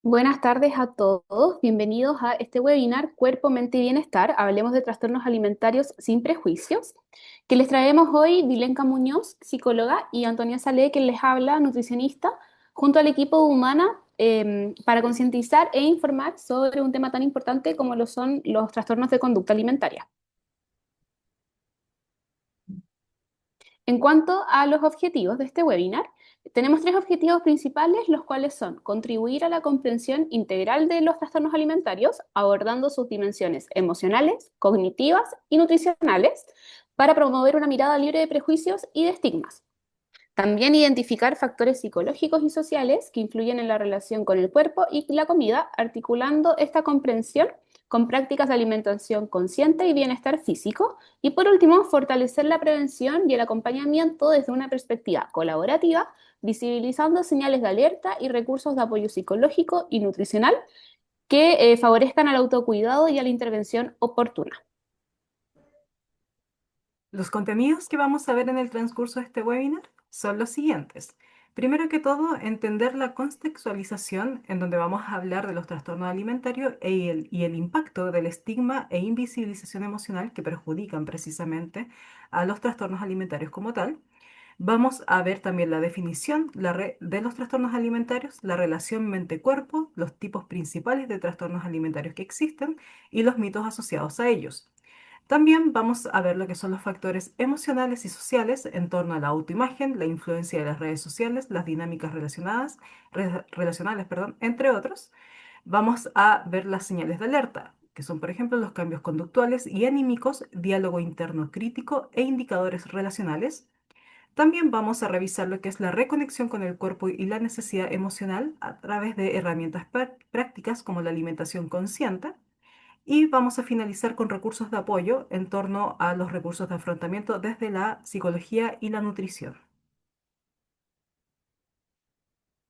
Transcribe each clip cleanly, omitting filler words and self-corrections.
Buenas tardes a todos, bienvenidos a este webinar Cuerpo, Mente y Bienestar. Hablemos de trastornos alimentarios sin prejuicios, que les traemos hoy Dilenka Muñoz, psicóloga, y Antonia Salé, que les habla, nutricionista, junto al equipo de Humana, para concientizar e informar sobre un tema tan importante como lo son los trastornos de conducta alimentaria. En cuanto a los objetivos de este webinar, tenemos tres objetivos principales, los cuales son contribuir a la comprensión integral de los trastornos alimentarios, abordando sus dimensiones emocionales, cognitivas y nutricionales, para promover una mirada libre de prejuicios y de estigmas. También identificar factores psicológicos y sociales que influyen en la relación con el cuerpo y la comida, articulando esta comprensión con prácticas de alimentación consciente y bienestar físico. Y por último, fortalecer la prevención y el acompañamiento desde una perspectiva colaborativa, visibilizando señales de alerta y recursos de apoyo psicológico y nutricional que favorezcan al autocuidado y a la intervención oportuna. Los contenidos que vamos a ver en el transcurso de este webinar son los siguientes. Primero que todo, entender la contextualización en donde vamos a hablar de los trastornos alimentarios y el impacto del estigma e invisibilización emocional que perjudican precisamente a los trastornos alimentarios como tal. Vamos a ver también la definición de los trastornos alimentarios, la relación mente-cuerpo, los tipos principales de trastornos alimentarios que existen y los mitos asociados a ellos. También vamos a ver lo que son los factores emocionales y sociales en torno a la autoimagen, la influencia de las redes sociales, las dinámicas relacionales, perdón, entre otros. Vamos a ver las señales de alerta, que son, por ejemplo, los cambios conductuales y anímicos, diálogo interno crítico e indicadores relacionales. También vamos a revisar lo que es la reconexión con el cuerpo y la necesidad emocional a través de herramientas prácticas como la alimentación consciente. Y vamos a finalizar con recursos de apoyo en torno a los recursos de afrontamiento desde la psicología y la nutrición.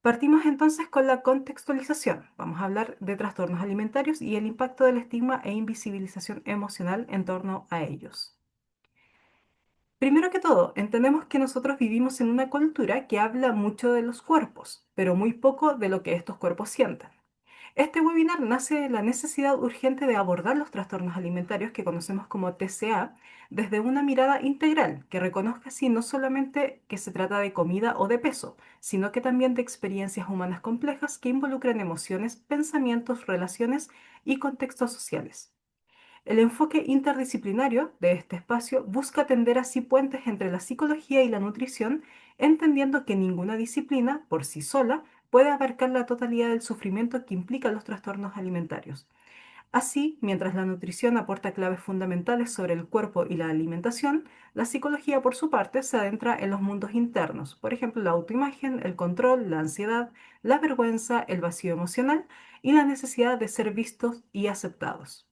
Partimos entonces con la contextualización. Vamos a hablar de trastornos alimentarios y el impacto del estigma e invisibilización emocional en torno a ellos. Primero que todo, entendemos que nosotros vivimos en una cultura que habla mucho de los cuerpos, pero muy poco de lo que estos cuerpos sienten. Este webinar nace de la necesidad urgente de abordar los trastornos alimentarios que conocemos como TCA desde una mirada integral que reconozca así no solamente que se trata de comida o de peso, sino que también de experiencias humanas complejas que involucran emociones, pensamientos, relaciones y contextos sociales. El enfoque interdisciplinario de este espacio busca tender así puentes entre la psicología y la nutrición, entendiendo que ninguna disciplina, por sí sola, puede abarcar la totalidad del sufrimiento que implican los trastornos alimentarios. Así, mientras la nutrición aporta claves fundamentales sobre el cuerpo y la alimentación, la psicología, por su parte, se adentra en los mundos internos, por ejemplo, la autoimagen, el control, la ansiedad, la vergüenza, el vacío emocional y la necesidad de ser vistos y aceptados.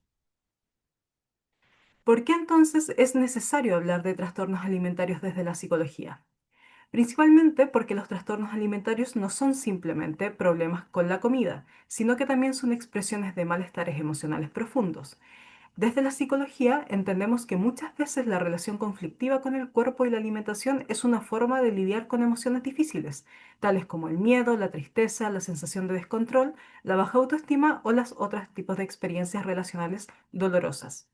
¿Por qué entonces es necesario hablar de trastornos alimentarios desde la psicología? Principalmente porque los trastornos alimentarios no son simplemente problemas con la comida, sino que también son expresiones de malestares emocionales profundos. Desde la psicología entendemos que muchas veces la relación conflictiva con el cuerpo y la alimentación es una forma de lidiar con emociones difíciles, tales como el miedo, la tristeza, la sensación de descontrol, la baja autoestima o las otros tipos de experiencias relacionales dolorosas.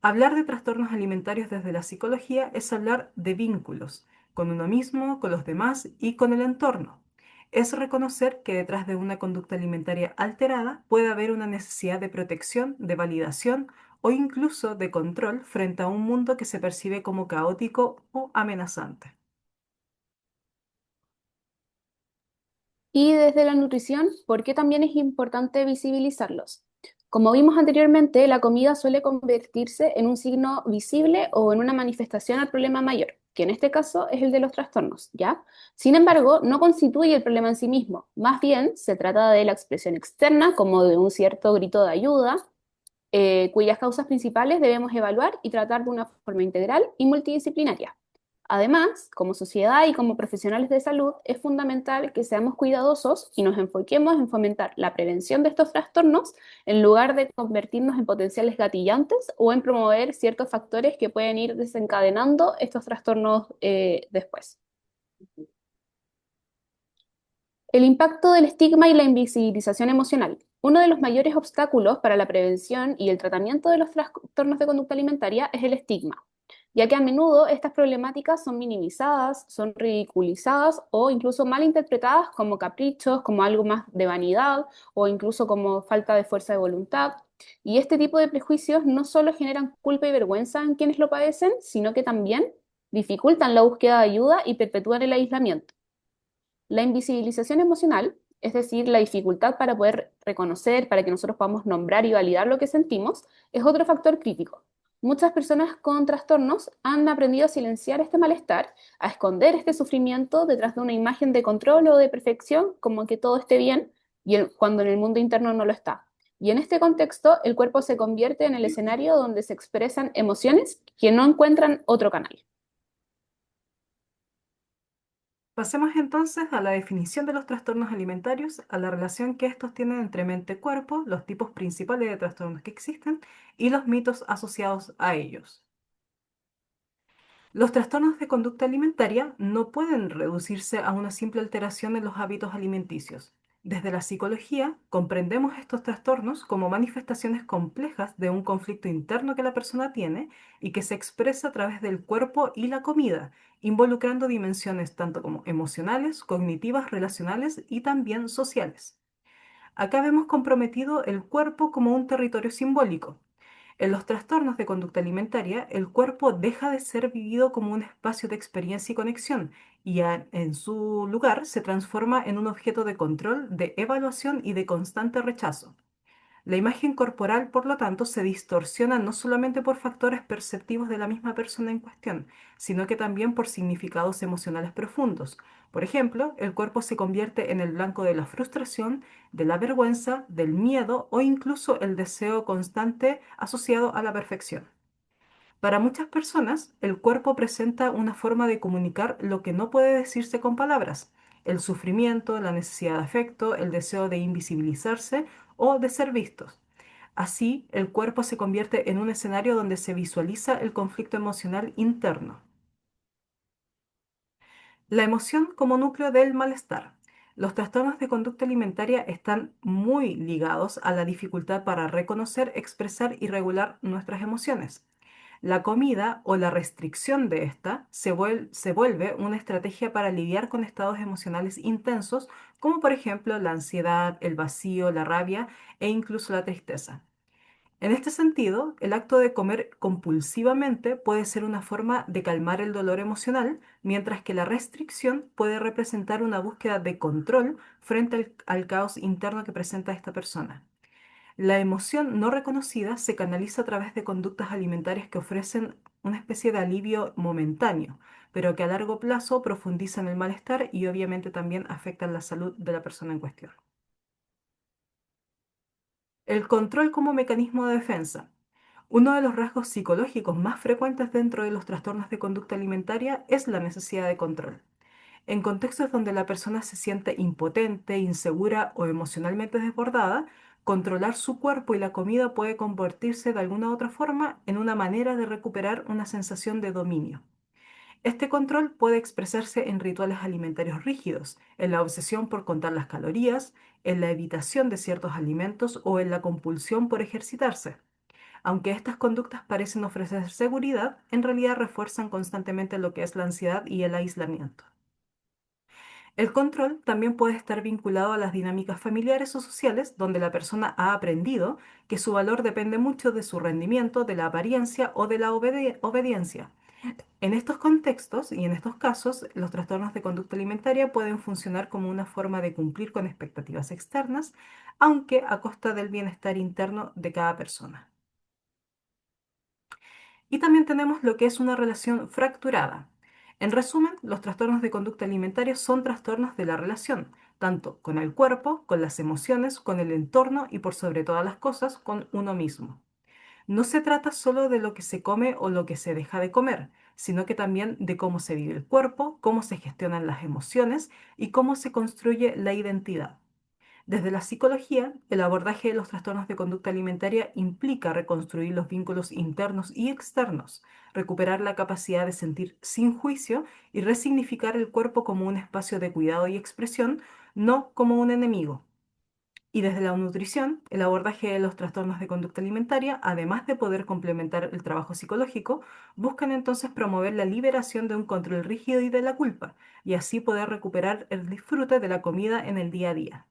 Hablar de trastornos alimentarios desde la psicología es hablar de vínculos con uno mismo, con los demás y con el entorno. Es reconocer que detrás de una conducta alimentaria alterada puede haber una necesidad de protección, de validación o incluso de control frente a un mundo que se percibe como caótico o amenazante. Y desde la nutrición, ¿por qué también es importante visibilizarlos? Como vimos anteriormente, la comida suele convertirse en un signo visible o en una manifestación al problema mayor, que en este caso es el de los trastornos, ¿ya? Sin embargo, no constituye el problema en sí mismo, más bien se trata de la expresión externa, como de un cierto grito de ayuda, cuyas causas principales debemos evaluar y tratar de una forma integral y multidisciplinaria. Además, como sociedad y como profesionales de salud, es fundamental que seamos cuidadosos y nos enfoquemos en fomentar la prevención de estos trastornos en lugar de convertirnos en potenciales gatillantes o en promover ciertos factores que pueden ir desencadenando estos trastornos después. El impacto del estigma y la invisibilización emocional. Uno de los mayores obstáculos para la prevención y el tratamiento de los trastornos de conducta alimentaria es el estigma, ya que a menudo estas problemáticas son minimizadas, son ridiculizadas o incluso mal interpretadas como caprichos, como algo más de vanidad o incluso como falta de fuerza de voluntad. Y este tipo de prejuicios no solo generan culpa y vergüenza en quienes lo padecen, sino que también dificultan la búsqueda de ayuda y perpetúan el aislamiento. La invisibilización emocional, es decir, la dificultad para poder reconocer, para que nosotros podamos nombrar y validar lo que sentimos, es otro factor crítico. Muchas personas con trastornos han aprendido a silenciar este malestar, a esconder este sufrimiento detrás de una imagen de control o de perfección, como que todo esté bien, cuando en el mundo interno no lo está. Y en este contexto, el cuerpo se convierte en el escenario donde se expresan emociones que no encuentran otro canal. Pasemos entonces a la definición de los trastornos alimentarios, a la relación que estos tienen entre mente y cuerpo, los tipos principales de trastornos que existen y los mitos asociados a ellos. Los trastornos de conducta alimentaria no pueden reducirse a una simple alteración en los hábitos alimenticios. Desde la psicología, comprendemos estos trastornos como manifestaciones complejas de un conflicto interno que la persona tiene y que se expresa a través del cuerpo y la comida, involucrando dimensiones tanto como emocionales, cognitivas, relacionales y también sociales. Acá vemos comprometido el cuerpo como un territorio simbólico. En los trastornos de conducta alimentaria, el cuerpo deja de ser vivido como un espacio de experiencia y conexión y en su lugar se transforma en un objeto de control, de evaluación y de constante rechazo. La imagen corporal, por lo tanto, se distorsiona no solamente por factores perceptivos de la misma persona en cuestión, sino que también por significados emocionales profundos. Por ejemplo, el cuerpo se convierte en el blanco de la frustración, de la vergüenza, del miedo o incluso el deseo constante asociado a la perfección. Para muchas personas, el cuerpo presenta una forma de comunicar lo que no puede decirse con palabras: el sufrimiento, la necesidad de afecto, el deseo de invisibilizarse o de ser vistos. Así, el cuerpo se convierte en un escenario donde se visualiza el conflicto emocional interno. La emoción como núcleo del malestar. Los trastornos de conducta alimentaria están muy ligados a la dificultad para reconocer, expresar y regular nuestras emociones. La comida o la restricción de esta se vuelve una estrategia para lidiar con estados emocionales intensos, como por ejemplo la ansiedad, el vacío, la rabia e incluso la tristeza. En este sentido, el acto de comer compulsivamente puede ser una forma de calmar el dolor emocional, mientras que la restricción puede representar una búsqueda de control frente al caos interno que presenta esta persona. La emoción no reconocida se canaliza a través de conductas alimentarias que ofrecen una especie de alivio momentáneo, pero que a largo plazo profundizan el malestar y obviamente también afectan la salud de la persona en cuestión. El control como mecanismo de defensa. Uno de los rasgos psicológicos más frecuentes dentro de los trastornos de conducta alimentaria es la necesidad de control. En contextos donde la persona se siente impotente, insegura o emocionalmente desbordada, controlar su cuerpo y la comida puede convertirse de alguna u otra forma en una manera de recuperar una sensación de dominio. Este control puede expresarse en rituales alimentarios rígidos, en la obsesión por contar las calorías, en la evitación de ciertos alimentos o en la compulsión por ejercitarse. Aunque estas conductas parecen ofrecer seguridad, en realidad refuerzan constantemente lo que es la ansiedad y el aislamiento. El control también puede estar vinculado a las dinámicas familiares o sociales, donde la persona ha aprendido que su valor depende mucho de su rendimiento, de la apariencia o de la obediencia. En estos contextos y en estos casos, los trastornos de conducta alimentaria pueden funcionar como una forma de cumplir con expectativas externas, aunque a costa del bienestar interno de cada persona. Y también tenemos lo que es una relación fracturada. En resumen, los trastornos de conducta alimentaria son trastornos de la relación, tanto con el cuerpo, con las emociones, con el entorno y por sobre todas las cosas, con uno mismo. No se trata solo de lo que se come o lo que se deja de comer, sino que también de cómo se vive el cuerpo, cómo se gestionan las emociones y cómo se construye la identidad. Desde la psicología, el abordaje de los trastornos de conducta alimentaria implica reconstruir los vínculos internos y externos, recuperar la capacidad de sentir sin juicio y resignificar el cuerpo como un espacio de cuidado y expresión, no como un enemigo. Y desde la nutrición, el abordaje de los trastornos de conducta alimentaria, además de poder complementar el trabajo psicológico, buscan entonces promover la liberación de un control rígido y de la culpa, y así poder recuperar el disfrute de la comida en el día a día.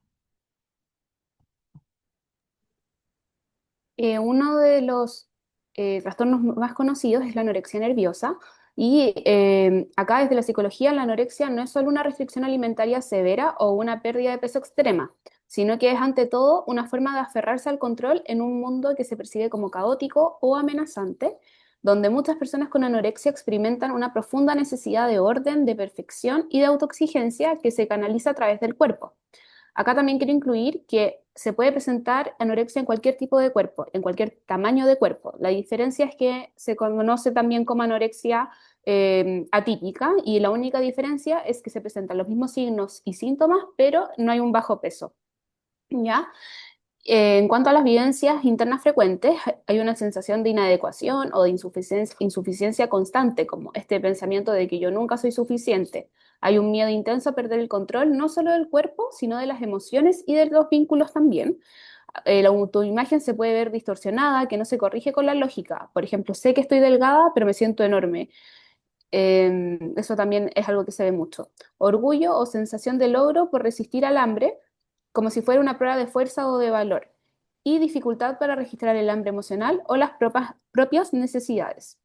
Uno de los trastornos más conocidos es la anorexia nerviosa y acá desde la psicología la anorexia no es solo una restricción alimentaria severa o una pérdida de peso extrema, sino que es ante todo una forma de aferrarse al control en un mundo que se percibe como caótico o amenazante, donde muchas personas con anorexia experimentan una profunda necesidad de orden, de perfección y de autoexigencia que se canaliza a través del cuerpo. Acá también quiero incluir que se puede presentar anorexia en cualquier tipo de cuerpo, en cualquier tamaño de cuerpo. La diferencia es que se conoce también como anorexia atípica y la única diferencia es que se presentan los mismos signos y síntomas, pero no hay un bajo peso. ¿Ya? En cuanto a las vivencias internas frecuentes, hay una sensación de inadecuación o de insuficiencia constante, como este pensamiento de que yo nunca soy suficiente. Hay un miedo intenso a perder el control, no solo del cuerpo, sino de las emociones y de los vínculos también. La autoimagen se puede ver distorsionada, que no se corrige con la lógica. Por ejemplo, sé que estoy delgada, pero me siento enorme. Eso también es algo que se ve mucho. Orgullo o sensación de logro por resistir al hambre, como si fuera una prueba de fuerza o de valor. Y dificultad para registrar el hambre emocional o las propias necesidades.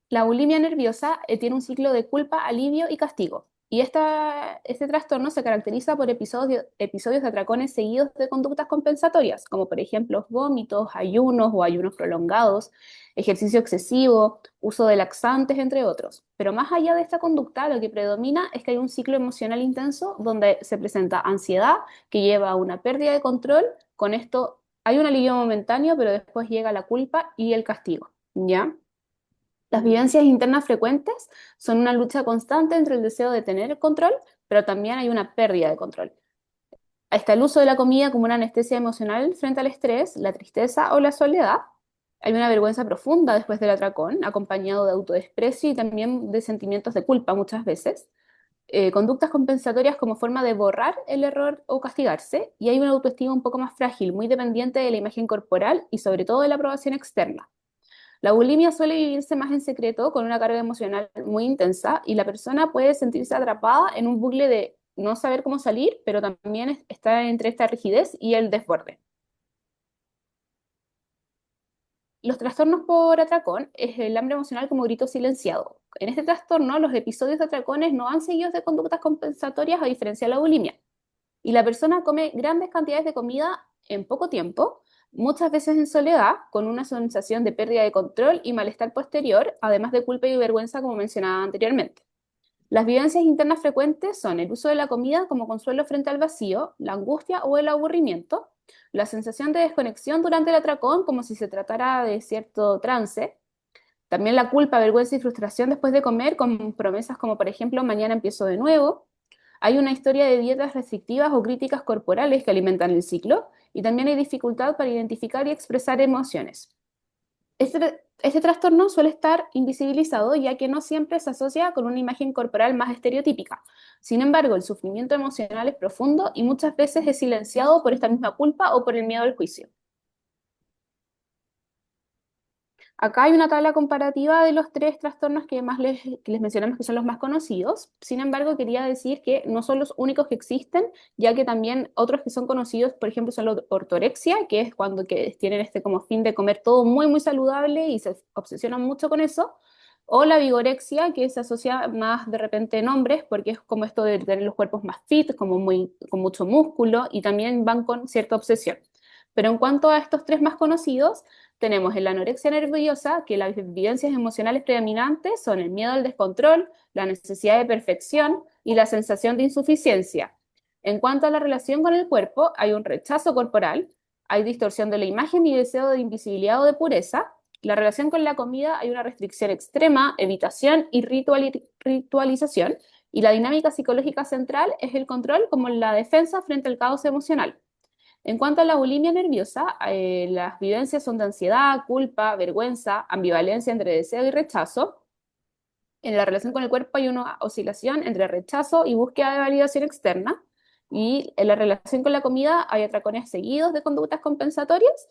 La bulimia nerviosa tiene un ciclo de culpa, alivio y castigo. Y este trastorno se caracteriza por episodios de atracones seguidos de conductas compensatorias, como por ejemplo vómitos, ayunos o ayunos prolongados, ejercicio excesivo, uso de laxantes, entre otros. Pero más allá de esta conducta, lo que predomina es que hay un ciclo emocional intenso donde se presenta ansiedad que lleva a una pérdida de control. Con esto hay un alivio momentáneo, pero después llega la culpa y el castigo. ¿Ya? Las vivencias internas frecuentes son una lucha constante entre el deseo de tener el control, pero también hay una pérdida de control. Está el uso de la comida como una anestesia emocional frente al estrés, la tristeza o la soledad. Hay una vergüenza profunda después del atracón, acompañado de autodesprecio y también de sentimientos de culpa muchas veces. Conductas compensatorias como forma de borrar el error o castigarse. Y hay una autoestima un poco más frágil, muy dependiente de la imagen corporal y sobre todo de la aprobación externa. La bulimia suele vivirse más en secreto, con una carga emocional muy intensa, y la persona puede sentirse atrapada en un bucle de no saber cómo salir, pero también está entre esta rigidez y el desborde. Los trastornos por atracón es el hambre emocional como grito silenciado. En este trastorno, los episodios de atracones no van seguidos de conductas compensatorias a diferencia de la bulimia. Y la persona come grandes cantidades de comida en poco tiempo, muchas veces en soledad, con una sensación de pérdida de control y malestar posterior, además de culpa y vergüenza como mencionaba anteriormente. Las vivencias internas frecuentes son el uso de la comida como consuelo frente al vacío, la angustia o el aburrimiento, la sensación de desconexión durante el atracón como si se tratara de cierto trance, también la culpa, vergüenza y frustración después de comer con promesas como por ejemplo mañana empiezo de nuevo. Hay una historia de dietas restrictivas o críticas corporales que alimentan el ciclo y también hay dificultad para identificar y expresar emociones. Este trastorno suele estar invisibilizado ya que no siempre se asocia con una imagen corporal más estereotípica. Sin embargo, el sufrimiento emocional es profundo y muchas veces es silenciado por esta misma culpa o por el miedo al juicio. Acá hay una tabla comparativa de los tres trastornos que les mencionamos que son los más conocidos. Sin embargo, quería decir que no son los únicos que existen, ya que también otros que son conocidos, por ejemplo, son la ortorexia, que es cuando que tienen este como fin de comer todo muy, muy saludable y se obsesionan mucho con eso. O la vigorexia, que se asocia más de repente en hombres, porque es como esto de tener los cuerpos más fit, como muy, con mucho músculo, y también van con cierta obsesión. Pero en cuanto a estos tres más conocidos, tenemos en la anorexia nerviosa que las vivencias emocionales predominantes son el miedo al descontrol, la necesidad de perfección y la sensación de insuficiencia. En cuanto a la relación con el cuerpo, hay un rechazo corporal, hay distorsión de la imagen y deseo de invisibilidad o de pureza. La relación con la comida hay una restricción extrema, evitación y ritualización. Y la dinámica psicológica central es el control como la defensa frente al caos emocional. En cuanto a la bulimia nerviosa, las vivencias son de ansiedad, culpa, vergüenza, ambivalencia entre deseo y rechazo. En la relación con el cuerpo hay una oscilación entre rechazo y búsqueda de validación externa. Y en la relación con la comida hay atracones seguidos de conductas compensatorias.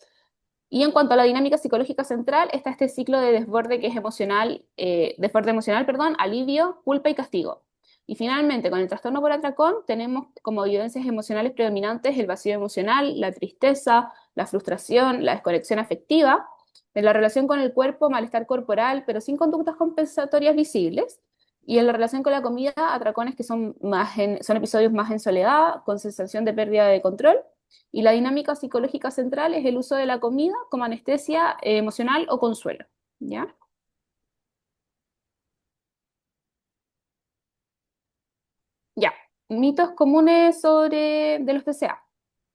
Y en cuanto a la dinámica psicológica central, está este ciclo de desborde que es emocional, desborde emocional, perdón, alivio, culpa y castigo. Y finalmente, con el trastorno por atracón, tenemos como vivencias emocionales predominantes el vacío emocional, la tristeza, la frustración, la desconexión afectiva. En la relación con el cuerpo, malestar corporal, pero sin conductas compensatorias visibles. Y en la relación con la comida, atracones que son episodios más en soledad, con sensación de pérdida de control. Y la dinámica psicológica central es el uso de la comida como anestesia emocional o consuelo. ¿Ya? Ya. Mitos comunes de los TCA.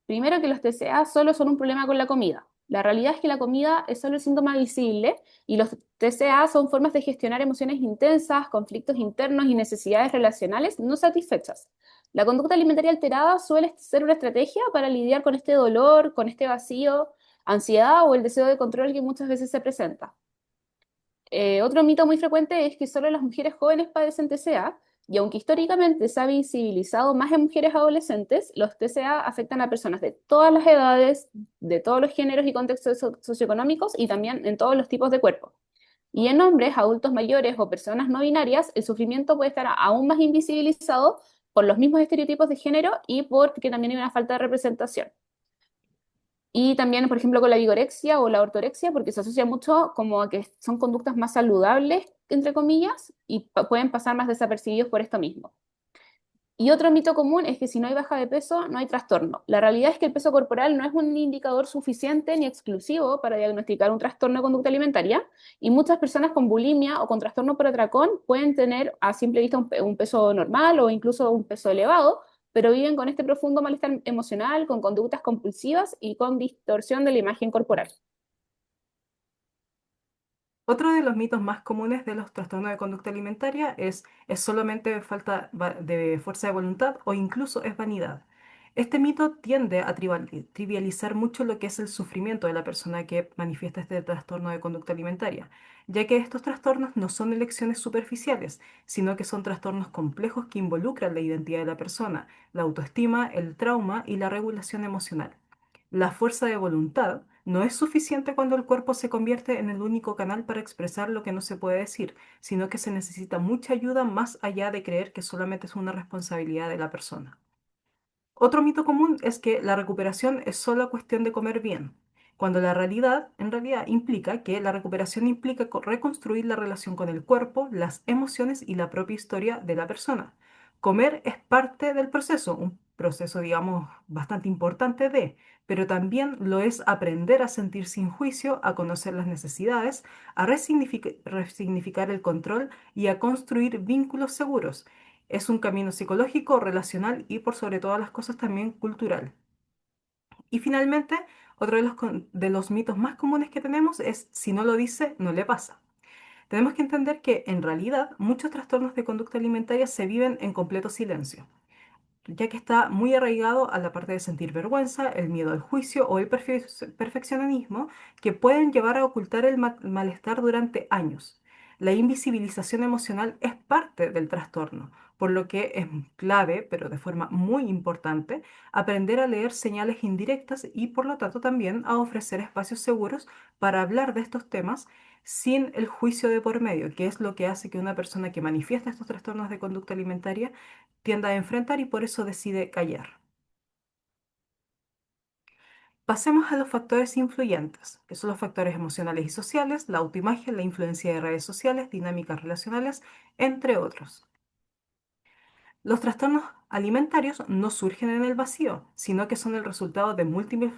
Primero, que los TCA solo son un problema con la comida. La realidad es que la comida es solo el síntoma visible y los TCA son formas de gestionar emociones intensas, conflictos internos y necesidades relacionales no satisfechas. La conducta alimentaria alterada suele ser una estrategia para lidiar con este dolor, con este vacío, ansiedad o el deseo de control que muchas veces se presenta. Otro mito muy frecuente es que solo las mujeres jóvenes padecen TCA, y aunque históricamente se ha visibilizado más en mujeres adolescentes, los TCA afectan a personas de todas las edades, de todos los géneros y contextos socioeconómicos y también en todos los tipos de cuerpo. Y en hombres, adultos mayores o personas no binarias, el sufrimiento puede estar aún más invisibilizado por los mismos estereotipos de género y porque también hay una falta de representación. Y también, por ejemplo, con la vigorexia o la ortorexia, porque se asocia mucho como a que son conductas más saludables, entre comillas, y pueden pasar más desapercibidos por esto mismo. Y otro mito común es que si no hay baja de peso, no hay trastorno. La realidad es que el peso corporal no es un indicador suficiente ni exclusivo para diagnosticar un trastorno de conducta alimentaria, y muchas personas con bulimia o con trastorno por atracón pueden tener a simple vista un peso normal o incluso un peso elevado, pero viven con este profundo malestar emocional, con conductas compulsivas y con distorsión de la imagen corporal. Otro de los mitos más comunes de los trastornos de conducta alimentaria es solamente falta de fuerza de voluntad o incluso es vanidad. Este mito tiende a trivializar mucho lo que es el sufrimiento de la persona que manifiesta este trastorno de conducta alimentaria, ya que estos trastornos no son elecciones superficiales, sino que son trastornos complejos que involucran la identidad de la persona, la autoestima, el trauma y la regulación emocional. La fuerza de voluntad no es suficiente cuando el cuerpo se convierte en el único canal para expresar lo que no se puede decir, sino que se necesita mucha ayuda más allá de creer que solamente es una responsabilidad de la persona. Otro mito común es que la recuperación es solo cuestión de comer bien, cuando la realidad en realidad implica que la recuperación implica reconstruir la relación con el cuerpo, las emociones y la propia historia de la persona. Comer es parte del proceso, un proceso, digamos, bastante importante pero también lo es aprender a sentir sin juicio, a conocer las necesidades, a resignificar el control y a construir vínculos seguros. Es un camino psicológico, relacional y por sobre todas las cosas también cultural. Y finalmente, otro de los mitos más comunes que tenemos es si no lo dice, no le pasa. Tenemos que entender que en realidad muchos trastornos de conducta alimentaria se viven en completo silencio, ya que está muy arraigado a la parte de sentir vergüenza, el miedo al juicio o el perfeccionismo, que pueden llevar a ocultar el malestar durante años. La invisibilización emocional es parte del trastorno, por lo que es clave, pero de forma muy importante, aprender a leer señales indirectas y por lo tanto también a ofrecer espacios seguros para hablar de estos temas sin el juicio de por medio, que es lo que hace que una persona que manifiesta estos trastornos de conducta alimentaria tiende a enfrentar y por eso decide callar. Pasemos a los factores influyentes, que son los factores emocionales y sociales, la autoimagen, la influencia de redes sociales, dinámicas relacionales, entre otros. Los trastornos alimentarios no surgen en el vacío, sino que son el resultado de múltiples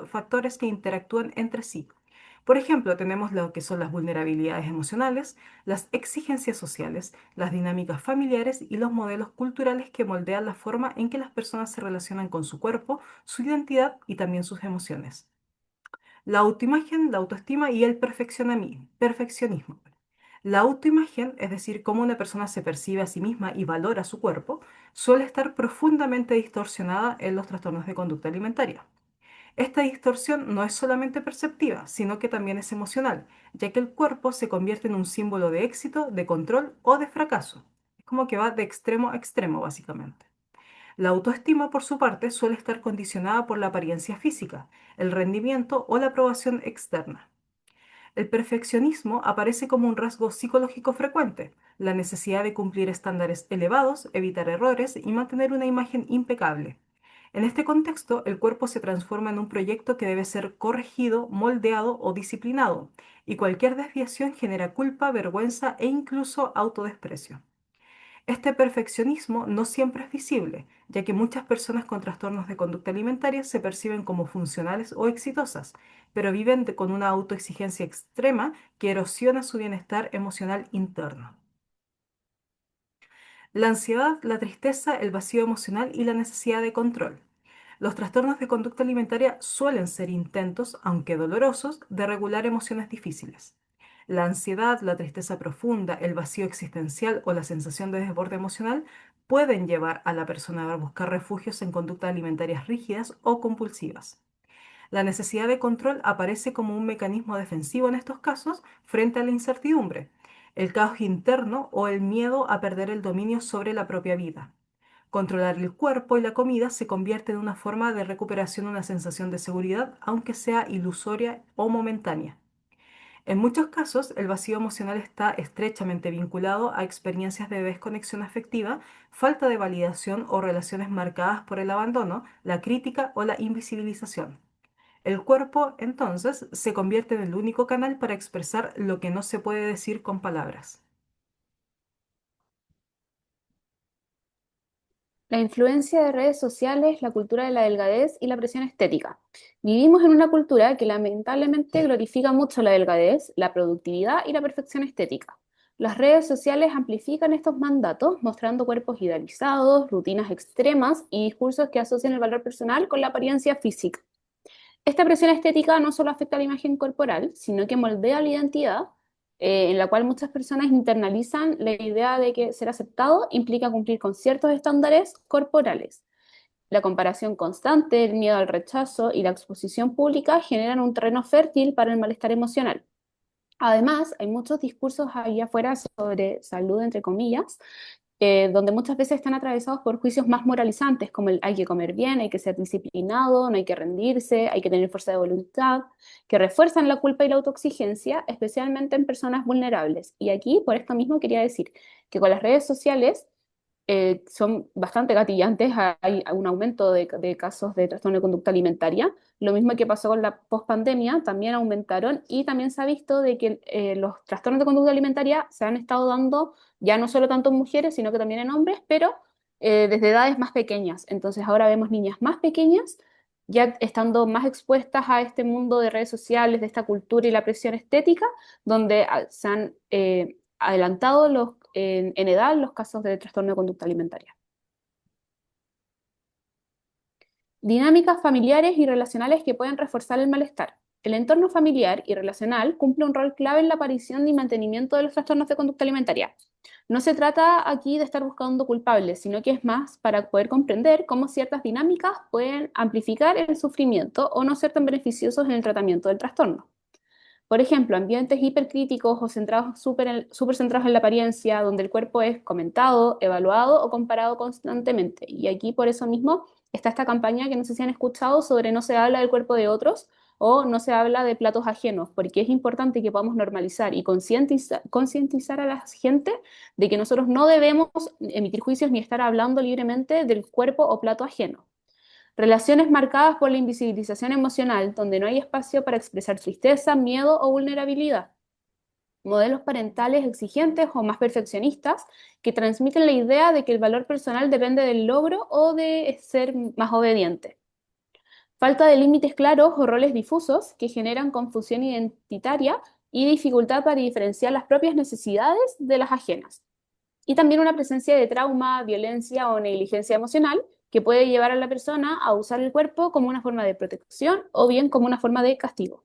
factores que interactúan entre sí. Por ejemplo, tenemos lo que son las vulnerabilidades emocionales, las exigencias sociales, las dinámicas familiares y los modelos culturales que moldean la forma en que las personas se relacionan con su cuerpo, su identidad y también sus emociones. La autoimagen, la autoestima y el perfeccionismo. La autoimagen, es decir, cómo una persona se percibe a sí misma y valora su cuerpo, suele estar profundamente distorsionada en los trastornos de conducta alimentaria. Esta distorsión no es solamente perceptiva, sino que también es emocional, ya que el cuerpo se convierte en un símbolo de éxito, de control o de fracaso. Es como que va de extremo a extremo, básicamente. La autoestima, por su parte, suele estar condicionada por la apariencia física, el rendimiento o la aprobación externa. El perfeccionismo aparece como un rasgo psicológico frecuente, la necesidad de cumplir estándares elevados, evitar errores y mantener una imagen impecable. En este contexto, el cuerpo se transforma en un proyecto que debe ser corregido, moldeado o disciplinado, y cualquier desviación genera culpa, vergüenza e incluso autodesprecio. Este perfeccionismo no siempre es visible, ya que muchas personas con trastornos de conducta alimentaria se perciben como funcionales o exitosas, pero viven con una autoexigencia extrema que erosiona su bienestar emocional interno. La ansiedad, la tristeza, el vacío emocional y la necesidad de control. Los trastornos de conducta alimentaria suelen ser intentos, aunque dolorosos, de regular emociones difíciles. La ansiedad, la tristeza profunda, el vacío existencial o la sensación de desborde emocional pueden llevar a la persona a buscar refugios en conductas alimentarias rígidas o compulsivas. La necesidad de control aparece como un mecanismo defensivo en estos casos frente a la incertidumbre, el caos interno o el miedo a perder el dominio sobre la propia vida. Controlar el cuerpo y la comida se convierte en una forma de recuperación de una sensación de seguridad, aunque sea ilusoria o momentánea. En muchos casos, el vacío emocional está estrechamente vinculado a experiencias de desconexión afectiva, falta de validación o relaciones marcadas por el abandono, la crítica o la invisibilización. El cuerpo, entonces, se convierte en el único canal para expresar lo que no se puede decir con palabras. La influencia de redes sociales, la cultura de la delgadez y la presión estética. Vivimos en una cultura que lamentablemente glorifica mucho la delgadez, la productividad y la perfección estética. Las redes sociales amplifican estos mandatos, mostrando cuerpos idealizados, rutinas extremas y discursos que asocian el valor personal con la apariencia física. Esta presión estética no solo afecta a la imagen corporal, sino que moldea la identidad, en la cual muchas personas internalizan la idea de que ser aceptado implica cumplir con ciertos estándares corporales. La comparación constante, el miedo al rechazo y la exposición pública generan un terreno fértil para el malestar emocional. Además, hay muchos discursos allá afuera sobre salud, entre comillas, donde muchas veces están atravesados por juicios más moralizantes, como el hay que comer bien, hay que ser disciplinado, no hay que rendirse, hay que tener fuerza de voluntad, que refuerzan la culpa y la autoexigencia, especialmente en personas vulnerables. Y aquí, por esto mismo, quería decir que con las redes sociales son bastante gatillantes, hay un aumento de casos de trastorno de conducta alimentaria. Lo mismo que pasó con la pospandemia, también aumentaron y también se ha visto de que los trastornos de conducta alimentaria se han estado dando ya no solo tanto en mujeres, sino que también en hombres, pero desde edades más pequeñas. Entonces ahora vemos niñas más pequeñas ya estando más expuestas a este mundo de redes sociales, de esta cultura y la presión estética, donde se han adelantado en edad los casos de trastorno de conducta alimentaria. Dinámicas familiares y relacionales que pueden reforzar el malestar. El entorno familiar y relacional cumple un rol clave en la aparición y mantenimiento de los trastornos de conducta alimentaria. No se trata aquí de estar buscando culpables, sino que es más para poder comprender cómo ciertas dinámicas pueden amplificar el sufrimiento o no ser tan beneficiosos en el tratamiento del trastorno. Por ejemplo, ambientes hipercríticos o centrados súper centrados en la apariencia, donde el cuerpo es comentado, evaluado o comparado constantemente. Y aquí por eso mismo está esta campaña que no sé si han escuchado sobre no se habla del cuerpo de otros o no se habla de platos ajenos, porque es importante que podamos normalizar y concientizar a la gente de que nosotros no debemos emitir juicios ni estar hablando libremente del cuerpo o plato ajeno. Relaciones marcadas por la invisibilización emocional, donde no hay espacio para expresar tristeza, miedo o vulnerabilidad. Modelos parentales exigentes o más perfeccionistas que transmiten la idea de que el valor personal depende del logro o de ser más obediente. Falta de límites claros o roles difusos que generan confusión identitaria y dificultad para diferenciar las propias necesidades de las ajenas, y también una presencia de trauma, violencia o negligencia emocional que puede llevar a la persona a usar el cuerpo como una forma de protección o bien como una forma de castigo.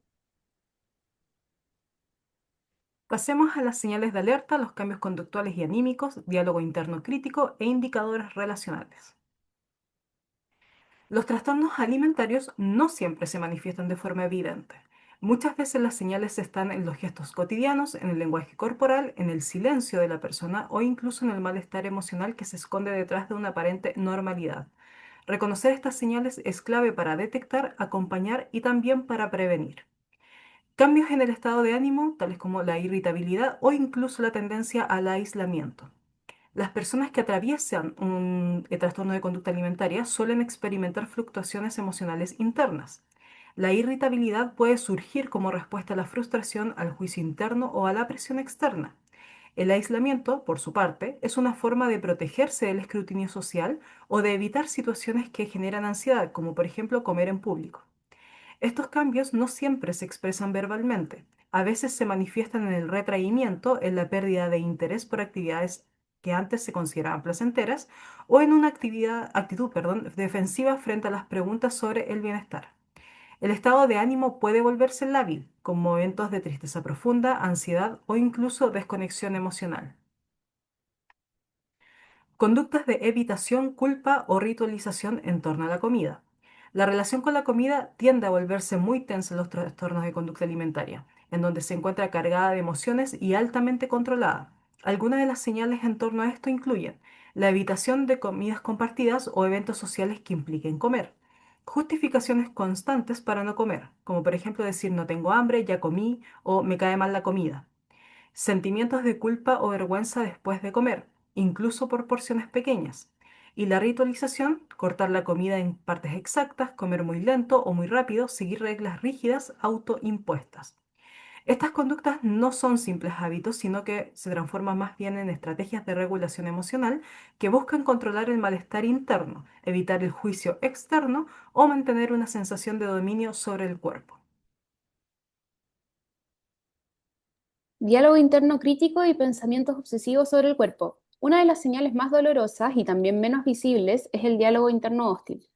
Pasemos a las señales de alerta, los cambios conductuales y anímicos, diálogo interno crítico e indicadores relacionales. Los trastornos alimentarios no siempre se manifiestan de forma evidente. Muchas veces las señales están en los gestos cotidianos, en el lenguaje corporal, en el silencio de la persona o incluso en el malestar emocional que se esconde detrás de una aparente normalidad. Reconocer estas señales es clave para detectar, acompañar y también para prevenir. Cambios en el estado de ánimo, tales como la irritabilidad o incluso la tendencia al aislamiento. Las personas que atraviesan un trastorno de conducta alimentaria suelen experimentar fluctuaciones emocionales internas. La irritabilidad puede surgir como respuesta a la frustración, al juicio interno o a la presión externa. El aislamiento, por su parte, es una forma de protegerse del escrutinio social o de evitar situaciones que generan ansiedad, como por ejemplo comer en público. Estos cambios no siempre se expresan verbalmente. A veces se manifiestan en el retraimiento, en la pérdida de interés por actividades que antes se consideraban placenteras, o en una actitud defensiva frente a las preguntas sobre el bienestar. El estado de ánimo puede volverse lábil, con momentos de tristeza profunda, ansiedad o incluso desconexión emocional. Conductas de evitación, culpa o ritualización en torno a la comida. La relación con la comida tiende a volverse muy tensa en los trastornos de conducta alimentaria, en donde se encuentra cargada de emociones y altamente controlada. Algunas de las señales en torno a esto incluyen la evitación de comidas compartidas o eventos sociales que impliquen comer. Justificaciones constantes para no comer, como por ejemplo decir no tengo hambre, ya comí o me cae mal la comida. Sentimientos de culpa o vergüenza después de comer, incluso por porciones pequeñas. Y la ritualización, cortar la comida en partes exactas, comer muy lento o muy rápido, seguir reglas rígidas autoimpuestas. Estas conductas no son simples hábitos, sino que se transforman más bien en estrategias de regulación emocional que buscan controlar el malestar interno, evitar el juicio externo o mantener una sensación de dominio sobre el cuerpo. Diálogo interno crítico y pensamientos obsesivos sobre el cuerpo. Una de las señales más dolorosas y también menos visibles es el diálogo interno hostil.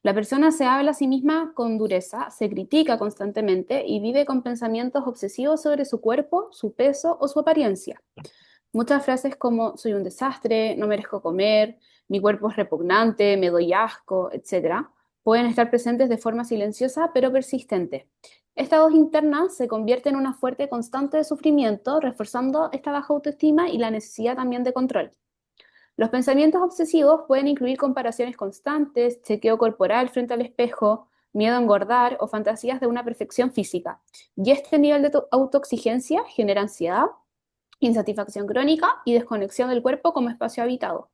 La persona se habla a sí misma con dureza, se critica constantemente y vive con pensamientos obsesivos sobre su cuerpo, su peso o su apariencia. Muchas frases como soy un desastre, no merezco comer, mi cuerpo es repugnante, me doy asco, etcétera, pueden estar presentes de forma silenciosa pero persistente. Esta voz interna se convierte en una fuerte constante de sufrimiento, reforzando esta baja autoestima y la necesidad también de control. Los pensamientos obsesivos pueden incluir comparaciones constantes, chequeo corporal frente al espejo, miedo a engordar o fantasías de una perfección física. Y este nivel de autoexigencia genera ansiedad, insatisfacción crónica y desconexión del cuerpo como espacio habitado.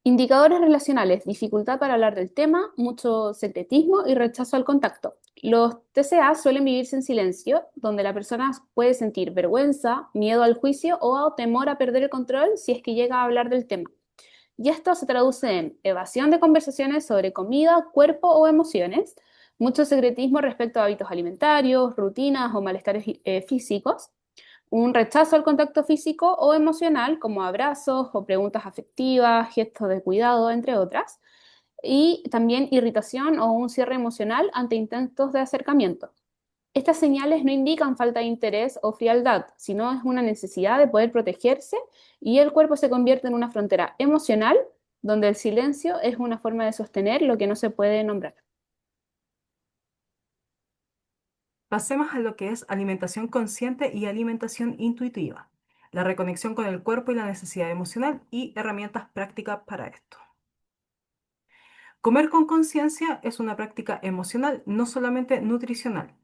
Indicadores relacionales, dificultad para hablar del tema, mucho secretismo y rechazo al contacto. Los TCA suelen vivirse en silencio, donde la persona puede sentir vergüenza, miedo al juicio o temor a perder el control si es que llega a hablar del tema. Y esto se traduce en evasión de conversaciones sobre comida, cuerpo o emociones, mucho secretismo respecto a hábitos alimentarios, rutinas o malestares físicos, un rechazo al contacto físico o emocional, como abrazos o preguntas afectivas, gestos de cuidado, entre otras, y también irritación o un cierre emocional ante intentos de acercamiento. Estas señales no indican falta de interés o frialdad, sino es una necesidad de poder protegerse y el cuerpo se convierte en una frontera emocional donde el silencio es una forma de sostener lo que no se puede nombrar. Pasemos a lo que es alimentación consciente y alimentación intuitiva, la reconexión con el cuerpo y la necesidad emocional y herramientas prácticas para esto. Comer con conciencia es una práctica emocional, no solamente nutricional.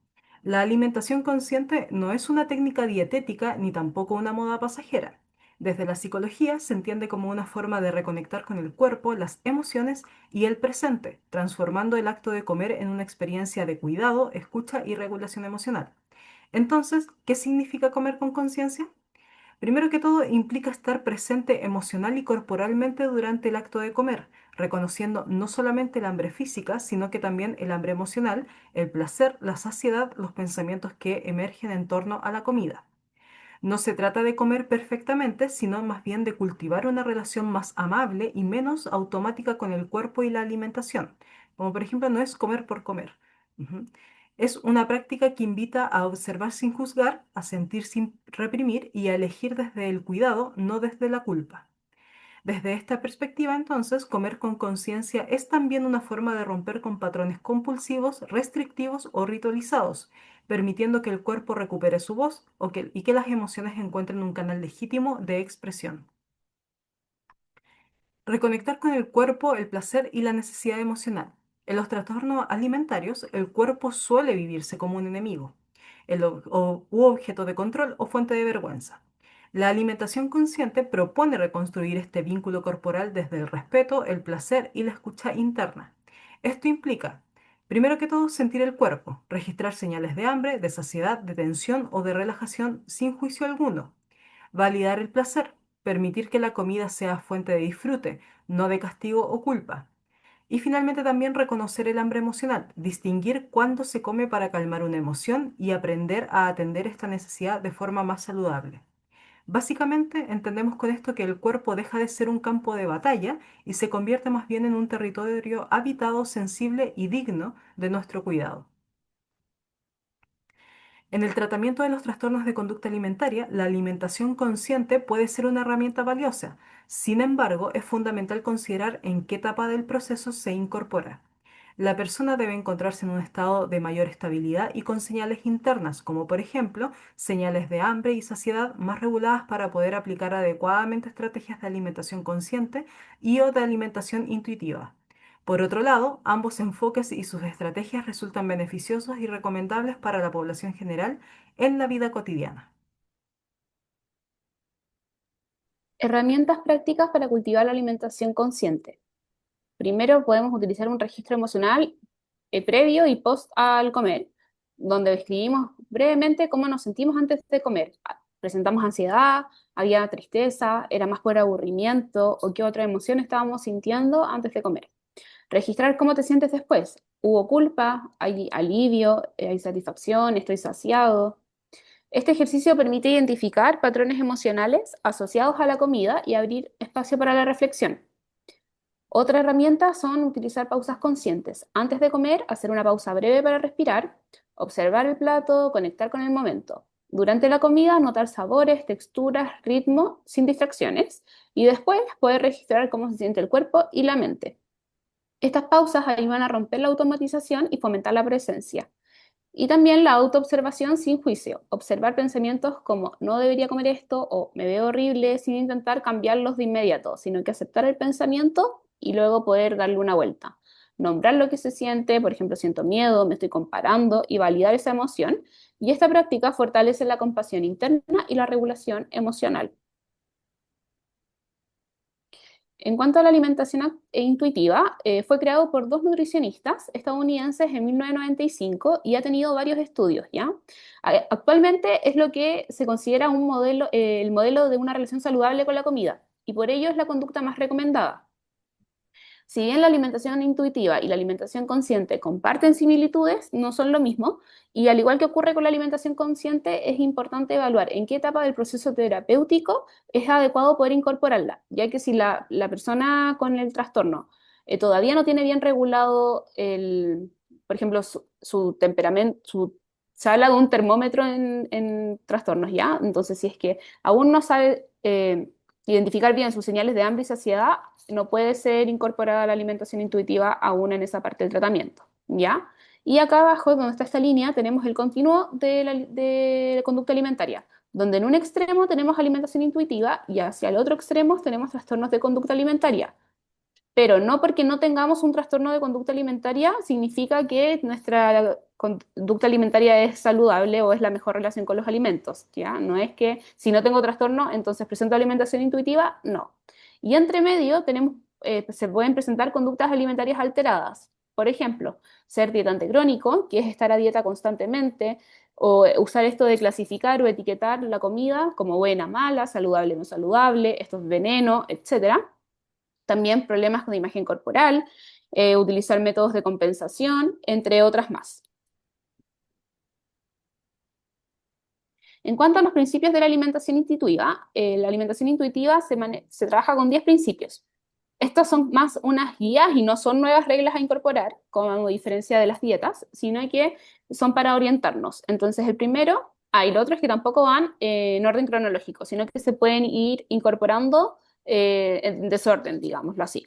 La alimentación consciente no es una técnica dietética ni tampoco una moda pasajera. Desde la psicología se entiende como una forma de reconectar con el cuerpo, las emociones y el presente, transformando el acto de comer en una experiencia de cuidado, escucha y regulación emocional. Entonces, ¿qué significa comer con conciencia? Primero que todo, implica estar presente emocional y corporalmente durante el acto de comer, reconociendo no solamente el hambre física, sino que también el hambre emocional, el placer, la saciedad, los pensamientos que emergen en torno a la comida. No se trata de comer perfectamente, sino más bien de cultivar una relación más amable y menos automática con el cuerpo y la alimentación. Como por ejemplo, no es comer por comer. Ujú. Es una práctica que invita a observar sin juzgar, a sentir sin reprimir y a elegir desde el cuidado, no desde la culpa. Desde esta perspectiva, entonces, comer con conciencia es también una forma de romper con patrones compulsivos, restrictivos o ritualizados, permitiendo que el cuerpo recupere su voz y que las emociones encuentren un canal legítimo de expresión. Reconectar con el cuerpo, el placer y la necesidad emocional. En los trastornos alimentarios, el cuerpo suele vivirse como un enemigo, u objeto de control o fuente de vergüenza. La alimentación consciente propone reconstruir este vínculo corporal desde el respeto, el placer y la escucha interna. Esto implica, primero que todo, sentir el cuerpo, registrar señales de hambre, de saciedad, de tensión o de relajación sin juicio alguno. Validar el placer, permitir que la comida sea fuente de disfrute, no de castigo o culpa. Y finalmente también reconocer el hambre emocional, distinguir cuándo se come para calmar una emoción y aprender a atender esta necesidad de forma más saludable. Básicamente entendemos con esto que el cuerpo deja de ser un campo de batalla y se convierte más bien en un territorio habitado, sensible y digno de nuestro cuidado. En el tratamiento de los trastornos de conducta alimentaria, la alimentación consciente puede ser una herramienta valiosa. Sin embargo, es fundamental considerar en qué etapa del proceso se incorpora. La persona debe encontrarse en un estado de mayor estabilidad y con señales internas, como por ejemplo señales de hambre y saciedad más reguladas para poder aplicar adecuadamente estrategias de alimentación consciente y o de alimentación intuitiva. Por otro lado, ambos enfoques y sus estrategias resultan beneficiosos y recomendables para la población general en la vida cotidiana. Herramientas prácticas para cultivar la alimentación consciente. Primero podemos utilizar un registro emocional previo y post al comer, donde describimos brevemente cómo nos sentimos antes de comer. Presentamos ansiedad, había tristeza, era más por aburrimiento o qué otra emoción estábamos sintiendo antes de comer. Registrar cómo te sientes después. Hubo culpa, hay alivio, hay satisfacción, estoy saciado. Este ejercicio permite identificar patrones emocionales asociados a la comida y abrir espacio para la reflexión. Otra herramienta son utilizar pausas conscientes. Antes de comer, hacer una pausa breve para respirar, observar el plato, conectar con el momento. Durante la comida, notar sabores, texturas, ritmo, sin distracciones. Y después, poder registrar cómo se siente el cuerpo y la mente. Estas pausas ayudan a romper la automatización y fomentar la presencia. Y también la autoobservación sin juicio. Observar pensamientos como no debería comer esto o me veo horrible sin intentar cambiarlos de inmediato, sino que aceptar el pensamiento y luego poder darle una vuelta. Nombrar lo que se siente, por ejemplo, siento miedo, me estoy comparando y validar esa emoción. Y esta práctica fortalece la compasión interna y la regulación emocional. En cuanto a la alimentación intuitiva, fue creado por dos nutricionistas estadounidenses en 1995 y ha tenido varios estudios, ¿ya? Actualmente es lo que se considera un modelo, el modelo de una relación saludable con la comida y por ello es la conducta más recomendada. Si bien la alimentación intuitiva y la alimentación consciente comparten similitudes, no son lo mismo, y al igual que ocurre con la alimentación consciente, es importante evaluar en qué etapa del proceso terapéutico es adecuado poder incorporarla, ya que si la persona con el trastorno todavía no tiene bien regulado por ejemplo, su temperamento, se habla de un termómetro en trastornos, ¿ya? Entonces, si es que aún no sabe identificar bien sus señales de hambre y saciedad, no puede ser incorporada la alimentación intuitiva aún en esa parte del tratamiento, ¿ya? Y acá abajo, donde está esta línea, tenemos el continuo de la conducta alimentaria, donde en un extremo tenemos alimentación intuitiva y hacia el otro extremo tenemos trastornos de conducta alimentaria. Pero no porque no tengamos un trastorno de conducta alimentaria significa que nuestra conducta alimentaria es saludable o es la mejor relación con los alimentos, ¿ya? No es que si no tengo trastorno, entonces presento alimentación intuitiva, no. Y entre medio se pueden presentar conductas alimentarias alteradas. Por ejemplo, ser dietante crónico, que es estar a dieta constantemente, o usar esto de clasificar o etiquetar la comida como buena, mala, saludable, no saludable, esto es veneno, etcétera. También problemas con imagen corporal, utilizar métodos de compensación, entre otras más. En cuanto a los principios de la alimentación intuitiva se trabaja con 10 principios. Estos son más unas guías y no son nuevas reglas a incorporar, como a diferencia de las dietas, sino que son para orientarnos. Entonces, el primero, y los otros que tampoco van en orden cronológico, sino que se pueden ir incorporando en desorden, digámoslo así.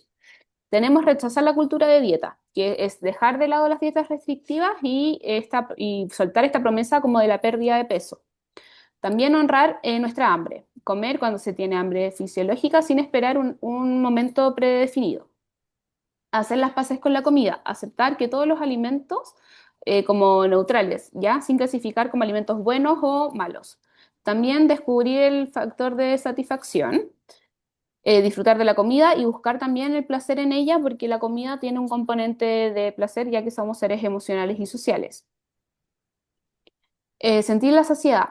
Tenemos rechazar la cultura de dieta, que es dejar de lado las dietas restrictivas y soltar esta promesa como de la pérdida de peso. También honrar nuestra hambre, comer cuando se tiene hambre fisiológica sin esperar un momento predefinido. Hacer las paces con la comida, aceptar que todos los alimentos como neutrales, ¿ya? Sin clasificar como alimentos buenos o malos. También descubrir el factor de satisfacción, disfrutar de la comida y buscar también el placer en ella, porque la comida tiene un componente de placer, ya que somos seres emocionales y sociales. Sentir la saciedad,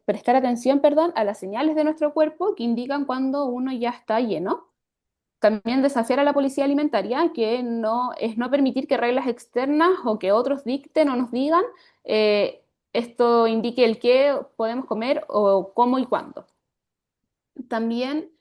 prestar atención, perdón, a las señales de nuestro cuerpo que indican cuando uno ya está lleno. También desafiar a la policía alimentaria, que no, es no permitir que reglas externas o que otros dicten o nos digan, esto indique el qué podemos comer o cómo y cuándo. También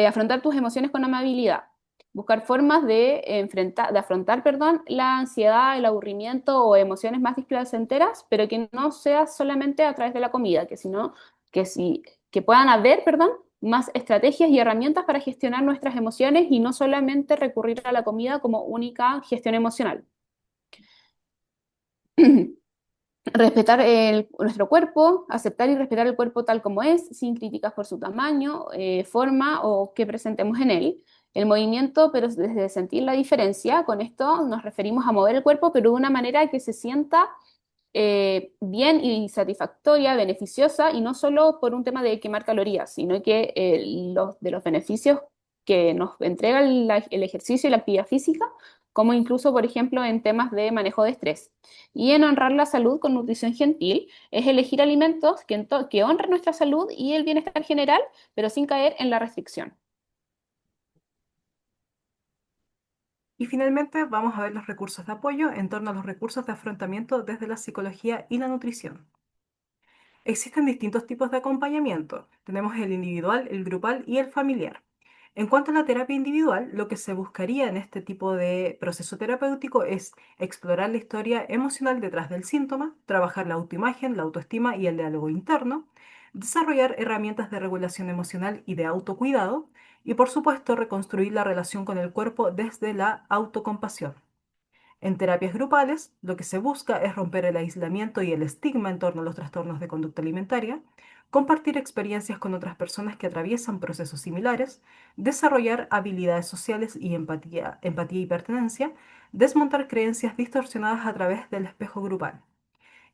afrontar tus emociones con amabilidad, buscar formas de afrontar, perdón, la ansiedad, el aburrimiento o emociones más displacenteras, pero que no sea solamente a través de la comida, que, si, que puedan haber, perdón, más estrategias y herramientas para gestionar nuestras emociones y no solamente recurrir a la comida como única gestión emocional. Respetar nuestro cuerpo, aceptar y respetar el cuerpo tal como es, sin críticas por su tamaño, forma o que presentemos en él. El movimiento, pero desde sentir la diferencia, con esto nos referimos a mover el cuerpo, pero de una manera que se sienta bien y satisfactoria, beneficiosa, y no solo por un tema de quemar calorías, sino que de los beneficios que nos entrega el ejercicio y la actividad física, como incluso, por ejemplo, en temas de manejo de estrés. Y en honrar la salud con nutrición gentil, es elegir alimentos que honren nuestra salud y el bienestar general, pero sin caer en la restricción. Y finalmente vamos a ver los recursos de apoyo en torno a los recursos de afrontamiento desde la psicología y la nutrición. Existen distintos tipos de acompañamiento. Tenemos el individual, el grupal y el familiar. En cuanto a la terapia individual, lo que se buscaría en este tipo de proceso terapéutico es explorar la historia emocional detrás del síntoma, trabajar la autoimagen, la autoestima y el diálogo interno, desarrollar herramientas de regulación emocional y de autocuidado, y por supuesto reconstruir la relación con el cuerpo desde la autocompasión. En terapias grupales, lo que se busca es romper el aislamiento y el estigma en torno a los trastornos de conducta alimentaria, compartir experiencias con otras personas que atraviesan procesos similares, desarrollar habilidades sociales y empatía y pertenencia, desmontar creencias distorsionadas a través del espejo grupal.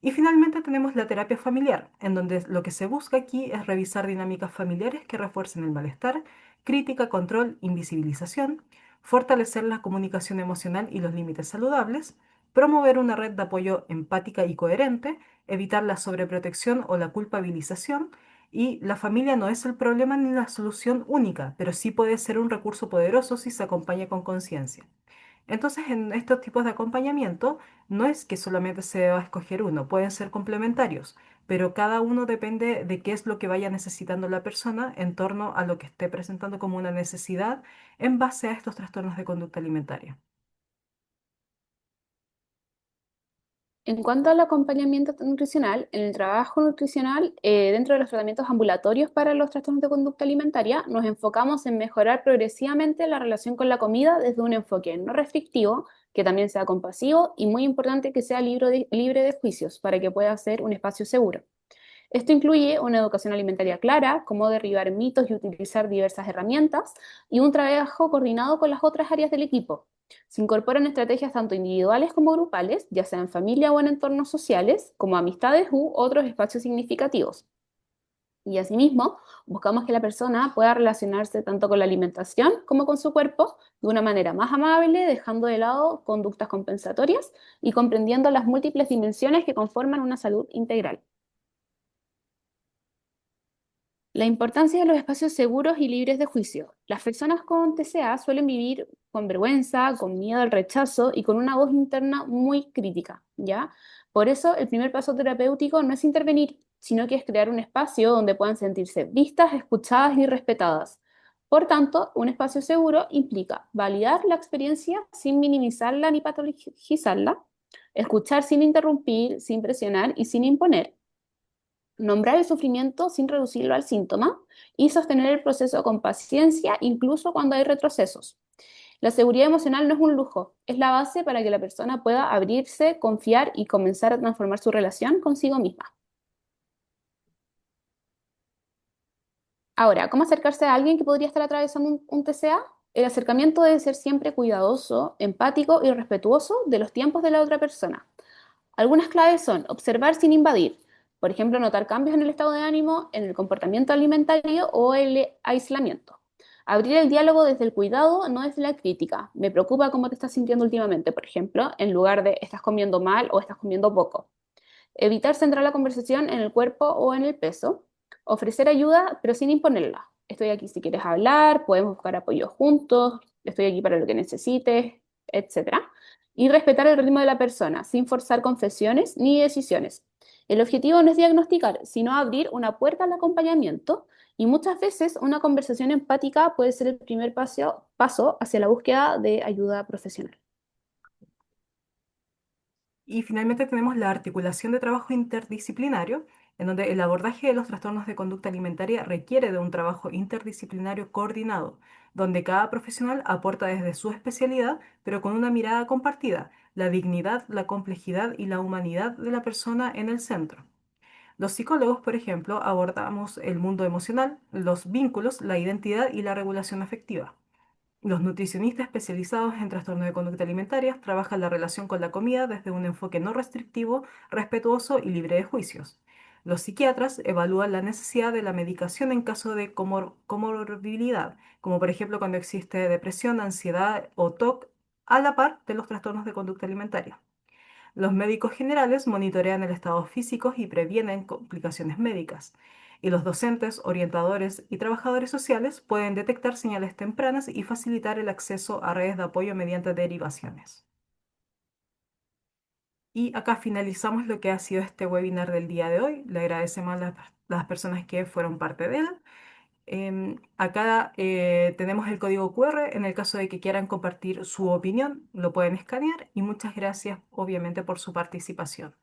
Y finalmente tenemos la terapia familiar, en donde lo que se busca aquí es revisar dinámicas familiares que refuercen el malestar, crítica, control, invisibilización, fortalecer la comunicación emocional y los límites saludables, promover una red de apoyo empática y coherente, evitar la sobreprotección o la culpabilización, y la familia no es el problema ni la solución única, pero sí puede ser un recurso poderoso si se acompaña con conciencia. Entonces, en estos tipos de acompañamiento, no es que solamente se va a escoger uno, pueden ser complementarios, pero cada uno depende de qué es lo que vaya necesitando la persona en torno a lo que esté presentando como una necesidad en base a estos trastornos de conducta alimentaria. En cuanto al acompañamiento nutricional, en el trabajo nutricional, dentro de los tratamientos ambulatorios para los trastornos de conducta alimentaria, nos enfocamos en mejorar progresivamente la relación con la comida desde un enfoque no restrictivo, que también sea compasivo y muy importante que sea libre de juicios para que pueda ser un espacio seguro. Esto incluye una educación alimentaria clara, cómo derribar mitos y utilizar diversas herramientas, y un trabajo coordinado con las otras áreas del equipo. Se incorporan estrategias tanto individuales como grupales, ya sea en familia o en entornos sociales, como amistades u otros espacios significativos. Y asimismo, buscamos que la persona pueda relacionarse tanto con la alimentación como con su cuerpo de una manera más amable, dejando de lado conductas compensatorias y comprendiendo las múltiples dimensiones que conforman una salud integral. La importancia de los espacios seguros y libres de juicio. Las personas con TCA suelen vivir con vergüenza, con miedo al rechazo y con una voz interna muy crítica, ¿ya? Por eso, el primer paso terapéutico no es intervenir, sino que es crear un espacio donde puedan sentirse vistas, escuchadas y respetadas. Por tanto, un espacio seguro implica validar la experiencia sin minimizarla ni patologizarla, escuchar sin interrumpir, sin presionar y sin imponer, nombrar el sufrimiento sin reducirlo al síntoma y sostener el proceso con paciencia incluso cuando hay retrocesos. La seguridad emocional no es un lujo, es la base para que la persona pueda abrirse, confiar y comenzar a transformar su relación consigo misma. Ahora, ¿cómo acercarse a alguien que podría estar atravesando un TCA? El acercamiento debe ser siempre cuidadoso, empático y respetuoso de los tiempos de la otra persona. Algunas claves son observar sin invadir, por ejemplo, notar cambios en el estado de ánimo, en el comportamiento alimentario o el aislamiento. Abrir el diálogo desde el cuidado, no desde la crítica. Me preocupa cómo te estás sintiendo últimamente, por ejemplo, en lugar de estás comiendo mal o estás comiendo poco. Evitar centrar la conversación en el cuerpo o en el peso. Ofrecer ayuda, pero sin imponerla. Estoy aquí si quieres hablar, podemos buscar apoyo juntos, estoy aquí para lo que necesites, etcétera. Y respetar el ritmo de la persona, sin forzar confesiones ni decisiones. El objetivo no es diagnosticar, sino abrir una puerta al acompañamiento y muchas veces una conversación empática puede ser el primer paso hacia la búsqueda de ayuda profesional. Y finalmente tenemos la articulación de trabajo interdisciplinario, en donde el abordaje de los trastornos de conducta alimentaria requiere de un trabajo interdisciplinario coordinado, donde cada profesional aporta desde su especialidad, pero con una mirada compartida, la dignidad, la complejidad y la humanidad de la persona en el centro. Los psicólogos, por ejemplo, abordamos el mundo emocional, los vínculos, la identidad y la regulación afectiva. Los nutricionistas especializados en trastornos de conducta alimentaria trabajan la relación con la comida desde un enfoque no restrictivo, respetuoso y libre de juicios. Los psiquiatras evalúan la necesidad de la medicación en caso de comorbilidad, como por ejemplo cuando existe depresión, ansiedad o TOC, a la par de los trastornos de conducta alimentaria. Los médicos generales monitorean el estado físico y previenen complicaciones médicas. Y los docentes, orientadores y trabajadores sociales pueden detectar señales tempranas y facilitar el acceso a redes de apoyo mediante derivaciones. Y acá finalizamos lo que ha sido este webinar del día de hoy. Le agradecemos a las personas que fueron parte de él. Acá tenemos el código QR. En el caso de que quieran compartir su opinión, lo pueden escanear. Y muchas gracias, obviamente, por su participación.